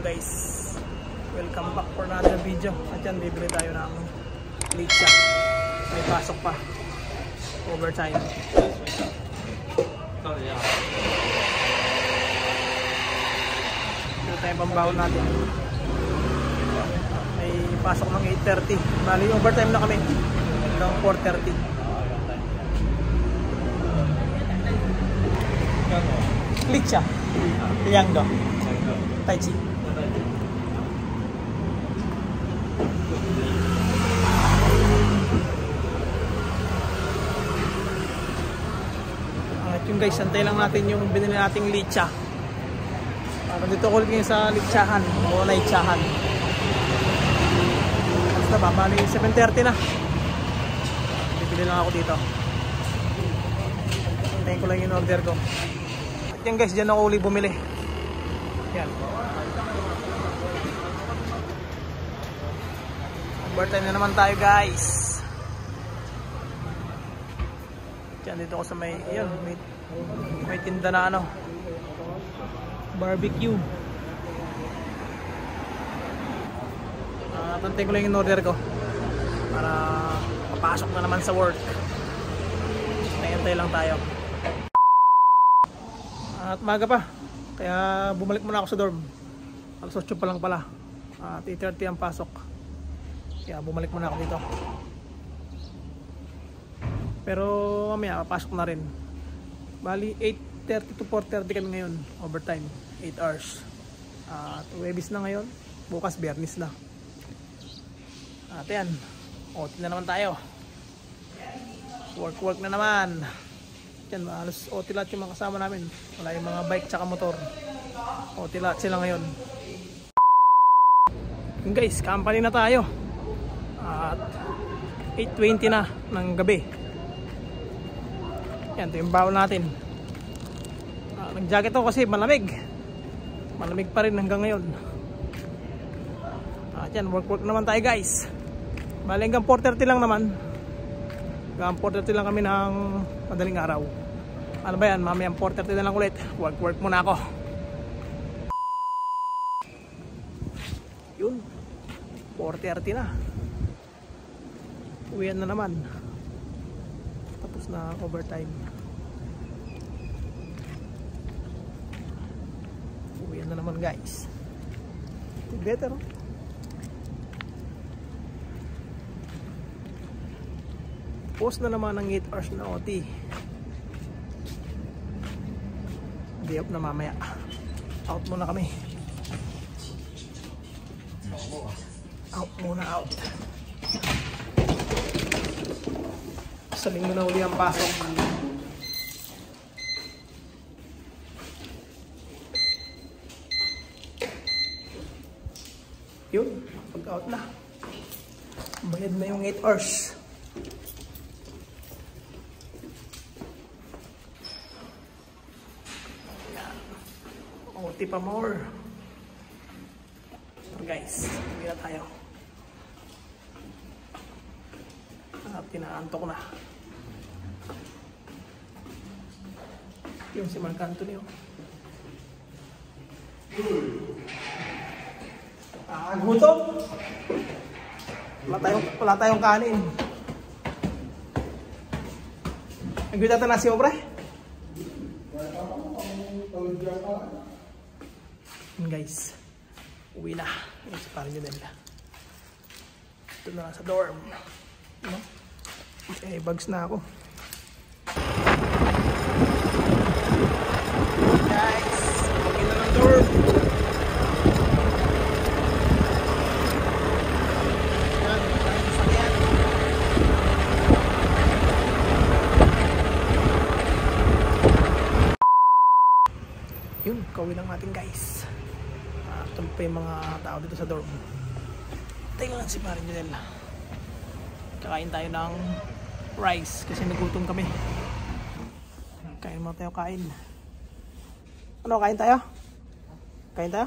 guys, welcome back for another video. At yan, bibili tayo ng litsa. May pasok pa, overtime. Ito tayo pambawal natin. May pasok ng 8:30. Bali overtime na kami hanggang 4:30. Litsa Liangdo Tai Chi. At yung guys, santay lang natin yung binili nating litsa. Dito ko ulit sa litsahan o naitsahan. Basta ba, bali 7:30 na. Bibili lang ako dito. Hintayin ko lang yung order ko. At yan guys, dyan ako uli bumili. Yan. Overtime na naman tayo guys. Yan, dito ako sa may, yan, may tinda na ano, barbecue. Tantay ko lang yung order ko para papasok na naman sa work. Nahintay lang tayo. At maga pa, kaya bumalik muna ako sa dorm. Alas 8 pa lang pala. At 8:30 ang pasok. Kaya bumalik muna ako dito. Pero mamaya papasok na rin. Bali 8:30 to 4:30 kami ngayon, overtime, 8 hours. At Huwebes na ngayon, bukas Biyernes na. At yan, OT na naman tayo. Work na naman. Yan, halos OT lahat yung mga kasama namin. Wala yung mga bike tsaka motor. OT lahat sila ngayon. Yung guys, company na tayo. At 8:20 na ng gabi. Yan, ito yung bawal natin. Nag-jacket ako kasi malamig. Malamig pa rin hanggang ngayon. At yan, work naman tayo guys. Bali hanggang 4:30 lang naman. Hanggang 4:30 lang kami ng madaling araw. Ano ba yan, mamayang 4:30 na lang ulit. Work muna ako. Yun, 4:30 na. Uwian na naman. Tapos na overtime. Uwian na naman guys. Better. Post na naman ng 8 hours na OT. Day off na mamaya. Out muna kami. Out muna, out. Sa linggo na uli ang pasok. Yun, pag-out na. Bayad na yung 8 hours. OT pa more. So guys, hindi na tayo. Tinaantok na. Yung si Mark Anthony. Gutom. Wala tayong kanin. Nagwita ito na si Obre. Guys, uwi na. Ito pa rin nila. Ito na sa dorm. No? Eh, bags na ako. Guys, okay na ng dorm. Yun, kawin lang natin guys. Ito pa yung mga tao dito sa dorm. Tingnan si Parin Janelle. Kakain tayo ng rice kasi nagutom kami. Kain muna tayo, kain. Ano, kain tayo? Kain tayo?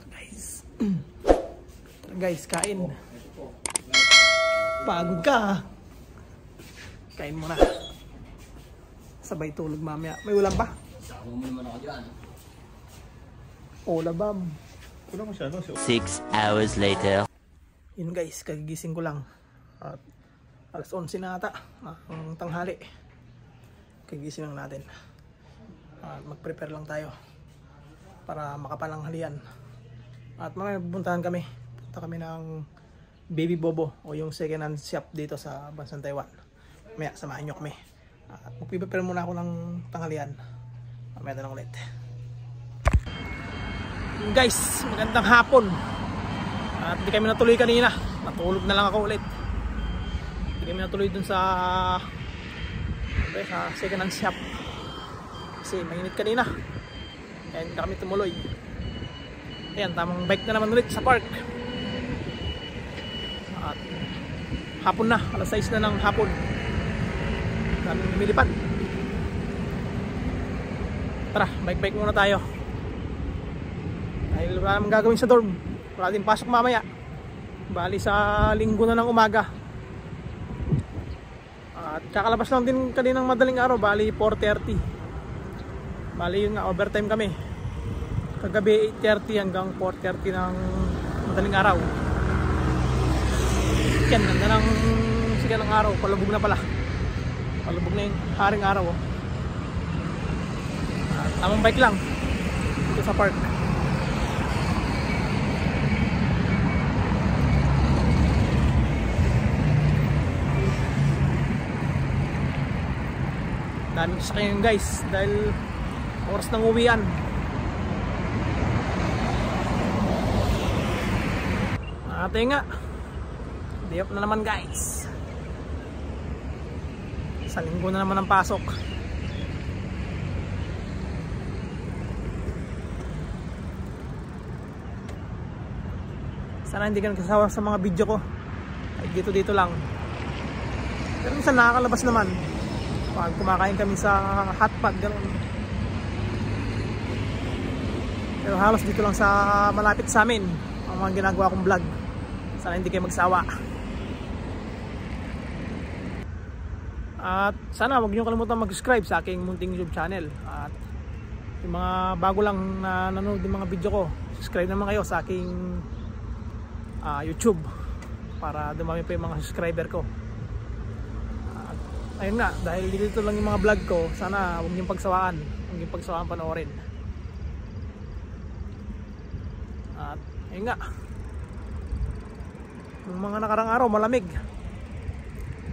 Guys. Guys, kain. Pagod ka. Kain muna. Sabay tulog mamaya. May ulam pa? Sakmo mo naman ako dyan. Olabam. 6 hours later. Yun guys, kagigising ko lang. At alas 11 na ata ang tanghali. Kagigising lang natin. At mag-prepare lang tayo para makapalanghalian. At mamaya pupuntahan kami. Punta kami ng Baby Bobo o yung second hand shop dito sa bansang Taiwan. Mamaya samahan nyo kami. At mag-prepare muna ako ng tanghalian. Mamaya na lang ulit. Guys, magandang hapon. At hindi kami natuloy kanina. Natulog na lang ako ulit. Hindi kami natuloy dun sa second hand shop kasi mainit kanina. Kaya hindi kami tumuloy. Ayan, tamang bike na naman ulit sa park. At hapon na, alas 6 na ng hapon. Daming lumilipad. Tara, bike muna tayo. Dahil wala namang gagawin sa dorm. Wala din pasok mamaya. Bali sa linggo na ng umaga. At kakalabas lang din kaninang madaling araw. Bali 4:30. Bali yun nga, overtime kami. Kagabi 8:30 hanggang 4:30 ng madaling araw. Yan, ganda ng siga ng araw. Palubog na pala. Palubog na yung haring araw. Tamang bike lang dito sa park. Daming sasakyan guys dahil oras ng uwian. Ate nga, day off na naman guys. Sa linggo na naman ang pasok. Sana hindi ka nagkasawa sa mga video ko. Ay dito lang. Pero minsan nakakalabas naman. Pag kumakain kami sa hotpot, gano'n. Pero halos dito lang sa malapit sa amin ang mga ginagawa kong vlog. Sana hindi kayo magsawa. At sana huwag niyo kalimutan mag-subscribe sa aking munting YouTube channel. At yung mga bago lang na nanonood ng mga video ko, subscribe naman kayo sa aking YouTube para dumami pa yung mga subscriber ko. Ayun nga, dahil dito lang yung mga vlog ko, sana huwag niyong pagsawaan. Huwag niyong pagsawaan panoorin. At ayun nga, yung mga nakarang araw malamig.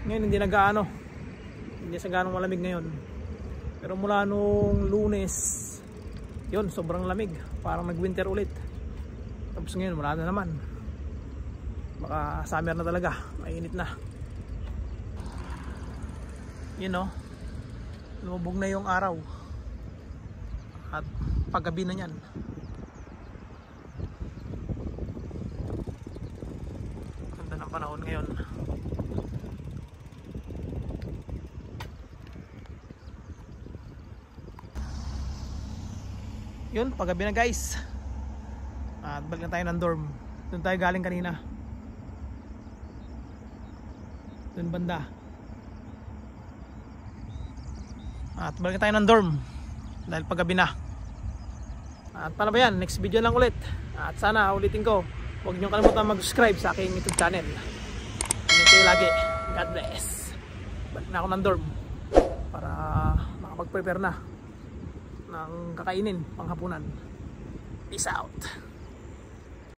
Ngayon hindi nagaano. Hindi sa ganong malamig ngayon. Pero mula nung Lunes, yun, sobrang lamig. Parang nag-winter ulit. Tapos ngayon wala na naman. Baka summer na talaga, mainit na. Yun know, lumubog na yung araw. At paggabi na yan. Ganda ng panahon ngayon. Yun, paggabi na guys. At balik na tayo ng dorm. Doon tayo galing kanina. Doon banda. At balik tayo ng dorm dahil paggabi na. At paano ba yan? Next video lang ulit. At sana ulitin ko, huwag niyo kalimutan mag-subscribe sa aking YouTube channel. Ingat kayo lagi. God bless. Balik na ako ng dorm para makapag-prepare na ng kakainin panghapunan. Peace out.